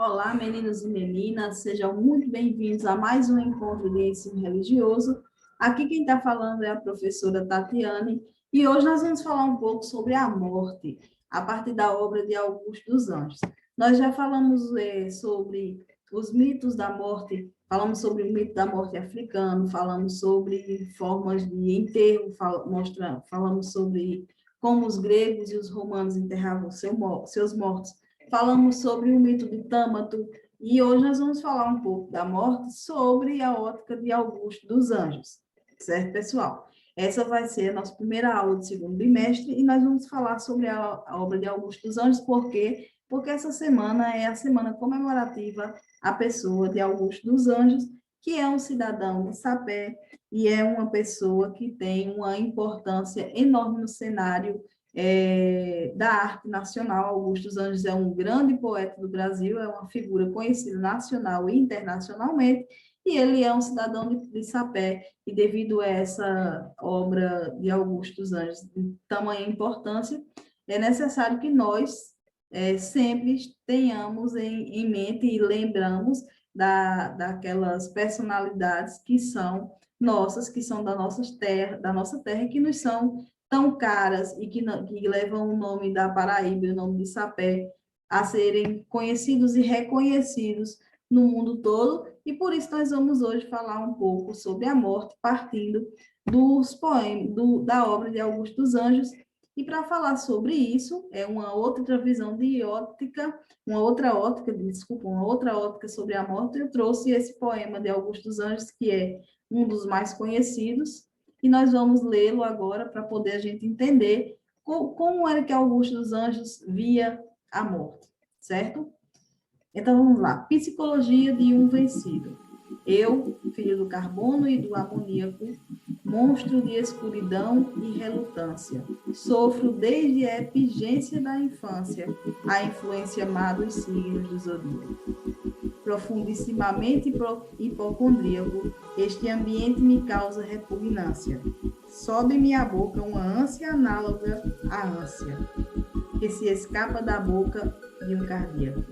Olá, meninos e meninas, sejam muito bem-vindos a mais um encontro de ensino religioso. Aqui quem está falando é a professora Tatiane e hoje nós vamos falar um pouco sobre a morte, a partir da obra de Augusto dos Anjos. Nós já falamos sobre os mitos da morte, falamos sobre o mito da morte africano, falamos sobre formas de enterro, falamos sobre como os gregos e os romanos enterravam seus mortos. Falamos sobre o mito de Tâmato e hoje nós vamos falar um pouco da morte sobre a ótica de Augusto dos Anjos, certo, pessoal? Essa vai ser a nossa primeira aula do segundo bimestre e nós vamos falar sobre a obra de Augusto dos Anjos, por quê? Porque essa semana é a semana comemorativa à pessoa de Augusto dos Anjos, que é um cidadão de Sapé e é uma pessoa que tem uma importância enorme no cenário da arte nacional. Augusto dos Anjos é um grande poeta do Brasil, é uma figura conhecida nacional e internacionalmente, e ele é um cidadão de Sapé, e devido a essa obra de Augusto dos Anjos de tamanha importância, é necessário que nós sempre tenhamos em mente e lembramos daquelas personalidades que são nossas, que são da nossa terra, que nos são tão caras e que levam o nome da Paraíba e o nome de Sapé a serem conhecidos e reconhecidos no mundo todo, e por isso nós vamos hoje falar um pouco sobre a morte, partindo dos poemas, da obra de Augusto dos Anjos, e para falar sobre isso, é uma outra visão de ótica, uma outra ótica sobre a morte, eu trouxe esse poema de Augusto dos Anjos, que é um dos mais conhecidos, e nós vamos lê-lo agora para poder a gente entender como era que Augusto dos Anjos via a morte, certo? Então vamos lá. Psicologia de um vencido. Eu, filho do carbono e do amoníaco, monstro de escuridão e relutância, sofro desde a epigência da infância a influência má dos signos do zodíaco. Profundissimamente hipocondríaco, este ambiente me causa repugnância. Sobe-me à boca uma ânsia análoga à ânsia, que se escapa da boca de um cardíaco.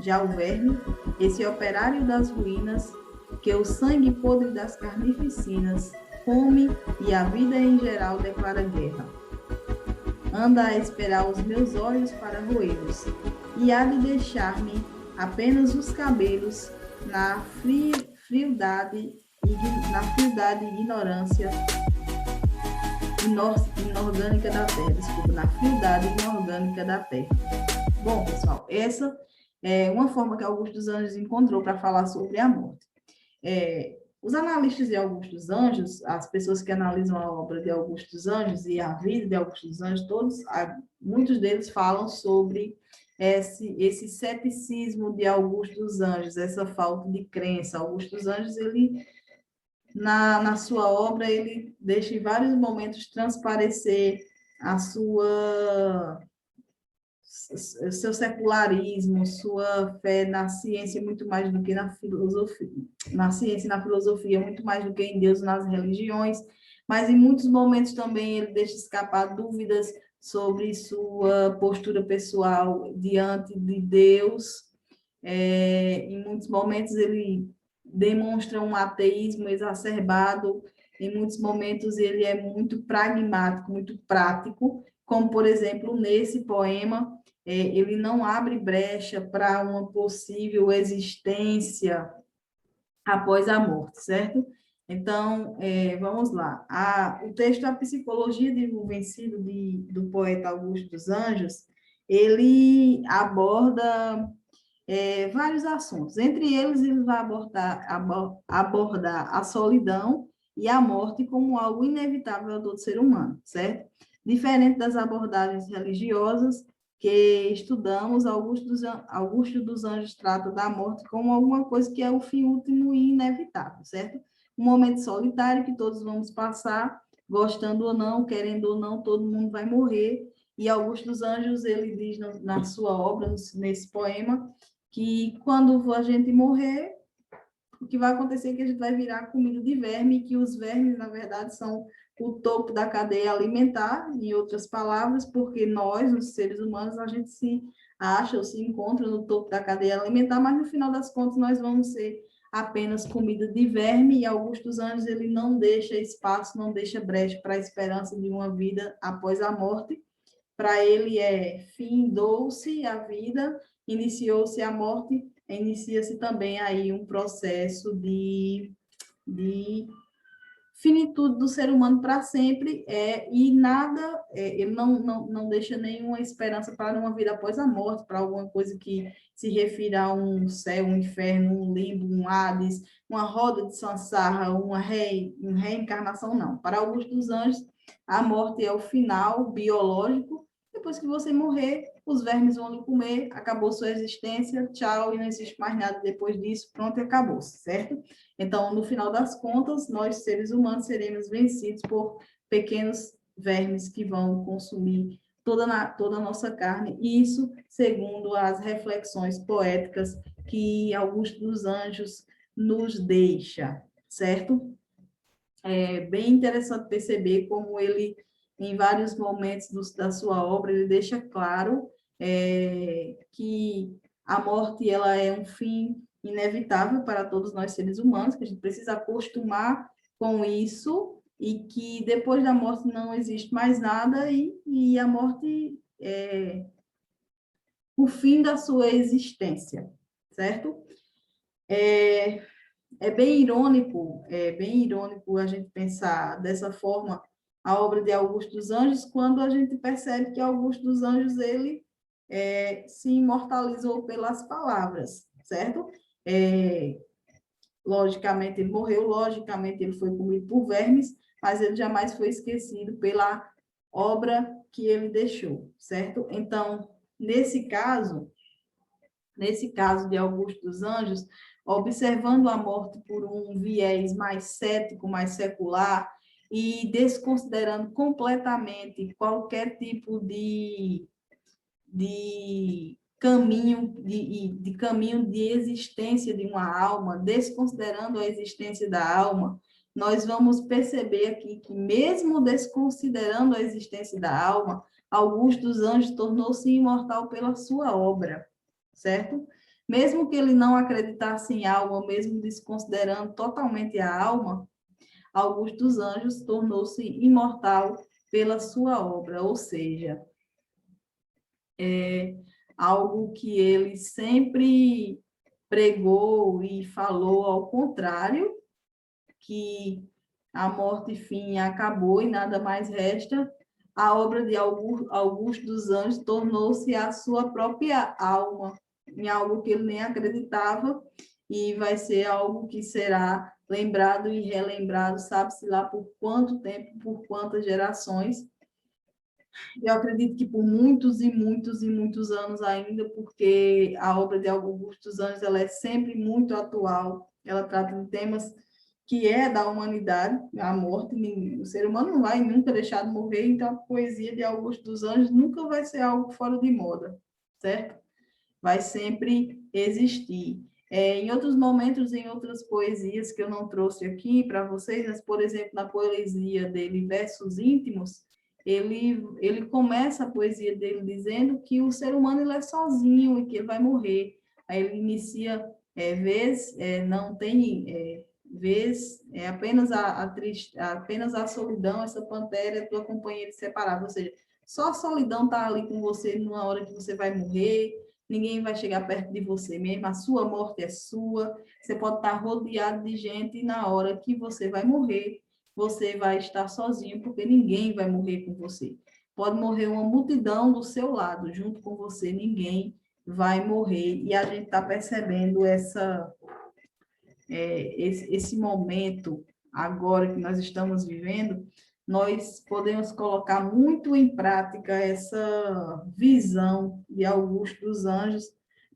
Já o verme, esse operário das ruínas, que o sangue podre das carnificinas come e a vida em geral declara guerra. Anda a esperar os meus olhos para roê-los, e há de deixar-me apenas os cabelos na frialdade e ignorância inorgânica da terra. Desculpa, na frialdade inorgânica da terra. Bom, pessoal, essa é uma forma que Augusto dos Anjos encontrou para falar sobre a morte. Os analistas de Augusto dos Anjos, as pessoas que analisam a obra de Augusto dos Anjos e a vida de Augusto dos Anjos, muitos deles falam sobre esse ceticismo de Augusto dos Anjos, essa falta de crença. Augusto dos Anjos, ele, na sua obra, ele deixa em vários momentos transparecer a seu secularismo, sua fé na ciência muito mais do que na filosofia, na ciência e na filosofia, muito mais do que em Deus e nas religiões, mas em muitos momentos também ele deixa escapar dúvidas sobre sua postura pessoal diante de Deus. Em muitos momentos ele demonstra um ateísmo exacerbado, em muitos momentos ele é muito pragmático, muito prático, como, por exemplo, nesse poema, ele não abre brecha para uma possível existência após a morte, certo? Então, vamos lá. O texto A Psicologia de um Vencido, do poeta Augusto dos Anjos, ele aborda vários assuntos. Entre eles, ele vai abordar a solidão e a morte como algo inevitável a todo ser humano, certo? Diferente das abordagens religiosas que estudamos, Augusto dos Anjos trata da morte como alguma coisa que é o fim último e inevitável, certo? Um momento solitário que todos vamos passar, gostando ou não, querendo ou não, todo mundo vai morrer. E Augusto dos Anjos, ele diz na sua obra, nesse poema, que quando a gente morrer, o que vai acontecer é que a gente vai virar comida de verme, e que os vermes, na verdade, são o topo da cadeia alimentar, em outras palavras, porque nós, os seres humanos, a gente se acha ou se encontra no topo da cadeia alimentar, mas no final das contas nós vamos ser apenas comida de verme, e Augusto dos Anjos ele não deixa espaço, não deixa brecha para a esperança de uma vida após a morte. Para ele findou-se a vida, iniciou-se a morte, inicia-se também aí um processo de finitude do ser humano para sempre, e nada, ele não deixa nenhuma esperança para uma vida após a morte, para alguma coisa que se refira a um céu, um inferno, um limbo, um Hades, uma roda de Sansara, uma reencarnação, não. Para alguns dos anjos, a morte é o final biológico. Depois que você morrer, os vermes vão lhe comer, acabou sua existência, tchau, e não existe mais nada depois disso, pronto, e acabou, certo? Então, no final das contas, nós, seres humanos, seremos vencidos por pequenos vermes que vão consumir toda a nossa carne, e isso segundo as reflexões poéticas que Augusto dos Anjos nos deixa, certo? É bem interessante perceber como ele, em vários momentos da sua obra, ele deixa claro que a morte ela é um fim inevitável para todos nós seres humanos, que a gente precisa acostumar com isso, e que depois da morte não existe mais nada, e a morte é o fim da sua existência, certo? É bem irônico a gente pensar dessa forma a obra de Augusto dos Anjos, quando a gente percebe que Augusto dos Anjos, ele se imortalizou pelas palavras, certo? Logicamente ele morreu, logicamente ele foi comido por vermes, mas ele jamais foi esquecido pela obra que ele deixou, certo? Então, nesse caso de Augusto dos Anjos, observando a morte por um viés mais cético, mais secular, e desconsiderando completamente qualquer tipo de caminho de caminho de existência de uma alma, desconsiderando a existência da alma, nós vamos perceber aqui que, mesmo desconsiderando a existência da alma, Augusto dos Anjos tornou-se imortal pela sua obra, certo? Mesmo que ele não acreditasse em alma, mesmo desconsiderando totalmente a alma, Augusto dos Anjos tornou-se imortal pela sua obra, ou seja, algo que ele sempre pregou e falou ao contrário, que a morte, fim, acabou e nada mais resta. A obra de Augusto dos Anjos tornou-se a sua própria alma, em algo que ele nem acreditava, e vai ser algo que será lembrado e relembrado, sabe-se lá por quanto tempo, por quantas gerações. Eu acredito que por muitos e muitos e muitos anos ainda, porque a obra de Augusto dos Anjos ela é sempre muito atual, ela trata de temas que é da humanidade, a morte, o ser humano não vai nunca deixar de morrer, então a poesia de Augusto dos Anjos nunca vai ser algo fora de moda, certo? Vai sempre existir. Em outros momentos, em outras poesias que eu não trouxe aqui para vocês, mas, por exemplo, na poesia dele, Versos Íntimos, ele começa a poesia dele dizendo que o ser humano ele é sozinho e que ele vai morrer. Aí ele inicia, não tem, apenas apenas a solidão, essa pantera é tua companheira inseparável, ou seja, só a solidão está ali com você numa hora que você vai morrer, ninguém vai chegar perto de você mesmo, a sua morte é sua, você pode estar rodeado de gente e na hora que você vai morrer, você vai estar sozinho, porque ninguém vai morrer com você. Pode morrer uma multidão do seu lado, junto com você, ninguém vai morrer. E a gente está percebendo esse momento agora que nós estamos vivendo, nós podemos colocar muito em prática essa visão de Augusto dos Anjos,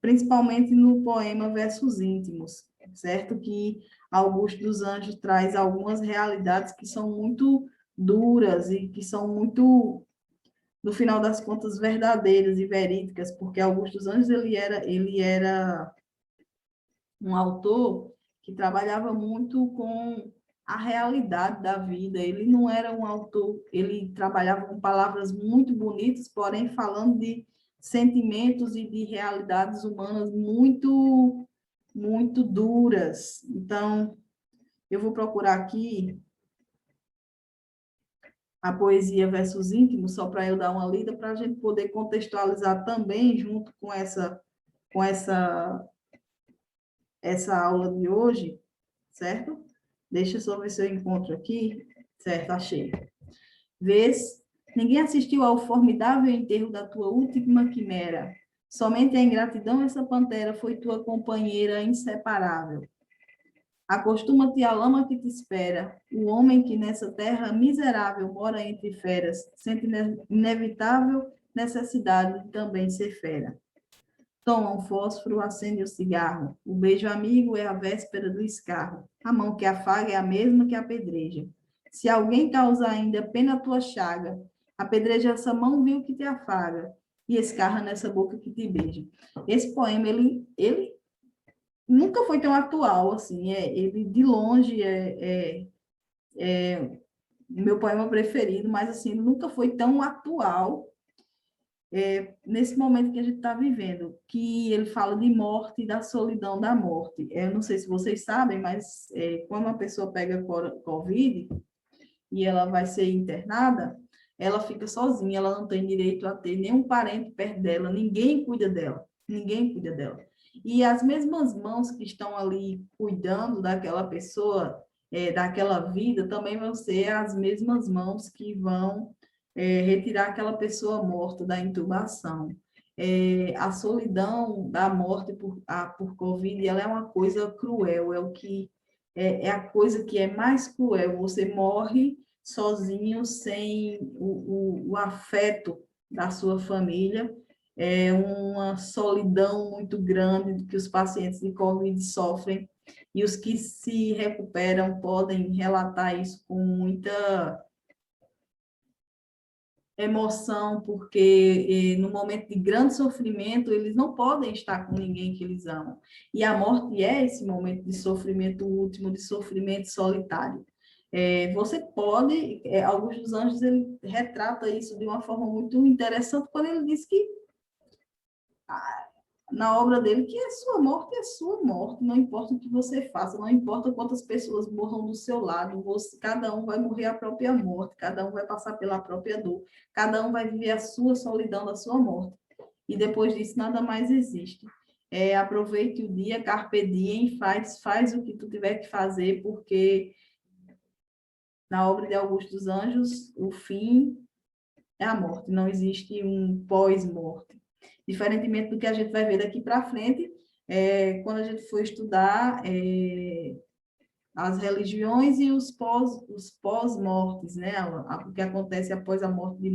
principalmente no poema Versos Íntimos, certo? Que Augusto dos Anjos traz algumas realidades que são muito duras e que são muito, no final das contas, verdadeiras e verídicas, porque Augusto dos Anjos ele era um autor que trabalhava muito com a realidade da vida. Ele não era um autor, ele trabalhava com palavras muito bonitas, porém falando de sentimentos e de realidades humanas muito, muito duras. Então, eu vou procurar aqui a poesia versus íntimo, só para eu dar uma lida, para a gente poder contextualizar também, junto com essa aula de hoje, certo? Deixa eu só ver se eu encontro aqui. Certo, achei. Vês, ninguém assistiu ao formidável enterro da tua última quimera. Somente a ingratidão, essa pantera, foi tua companheira inseparável. Acostuma-te à lama que te espera, o homem que nessa terra miserável mora entre feras, sente inevitável necessidade de também ser fera. Toma um fósforo, acende o cigarro. O beijo amigo é a véspera do escarro. A mão que afaga é a mesma que apedreja. Se alguém causa ainda pena à tua chaga, apedreja essa mão, viu que te afaga, e escarra nessa boca que te beija. Esse poema, ele nunca foi tão atual, assim, ele de longe é meu poema preferido, mas assim, ele nunca foi tão atual nesse momento que a gente está vivendo, que ele fala de morte e da solidão da morte. Eu não sei se vocês sabem, mas quando uma pessoa pega Covid e ela vai ser internada, ela fica sozinha, ela não tem direito a ter nenhum parente perto dela, ninguém cuida dela, ninguém cuida dela. E as mesmas mãos que estão ali cuidando daquela pessoa, daquela vida, também vão ser as mesmas mãos que vão retirar aquela pessoa morta da intubação. A solidão da morte por Covid, ela é uma coisa cruel, é a coisa que é mais cruel. Você morre sozinho, sem o afeto da sua família, é uma solidão muito grande que os pacientes de Covid sofrem, e os que se recuperam podem relatar isso com muita emoção, porque no momento de grande sofrimento, eles não podem estar com ninguém que eles amam. E a morte é esse momento de sofrimento último, de sofrimento solitário. Você pode, Augusto dos Anjos, ele retrata isso de uma forma muito interessante, quando ele diz que na obra dele, que a sua morte é sua morte, não importa o que você faça, não importa quantas pessoas morram do seu lado, cada um vai morrer a própria morte, cada um vai passar pela própria dor, cada um vai viver a sua solidão da sua morte. E depois disso, nada mais existe. Aproveite o dia, carpe diem, faz o que tu tiver que fazer, porque na obra de Augusto dos Anjos, o fim é a morte, não existe um pós-morte. Diferentemente do que a gente vai ver daqui para frente, quando a gente for estudar as religiões e os pós-mortes, né? O que acontece após a morte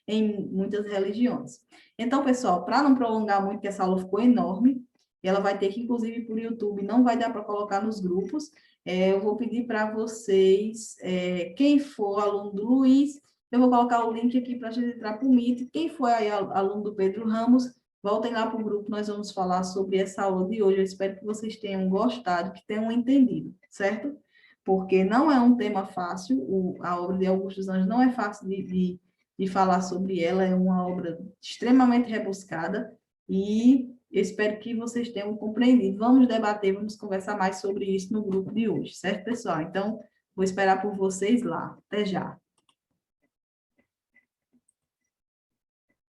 em muitas religiões. Então, pessoal, para não prolongar muito, que essa aula ficou enorme, ela vai ter que, inclusive, por YouTube, não vai dar para colocar nos grupos. Eu vou pedir para vocês, quem for aluno do Luiz, eu vou colocar o link aqui para a gente entrar para o Meet. Quem for aí aluno do Pedro Ramos, voltem lá para o grupo, nós vamos falar sobre essa aula de hoje. Eu espero que vocês tenham gostado, que tenham entendido, certo? Porque não é um tema fácil, a obra de Augusto dos Anjos não é fácil de falar sobre ela, é uma obra extremamente rebuscada, e eu espero que vocês tenham compreendido. Vamos debater, vamos conversar mais sobre isso no grupo de hoje, certo, pessoal? Então, vou esperar por vocês lá. Até já.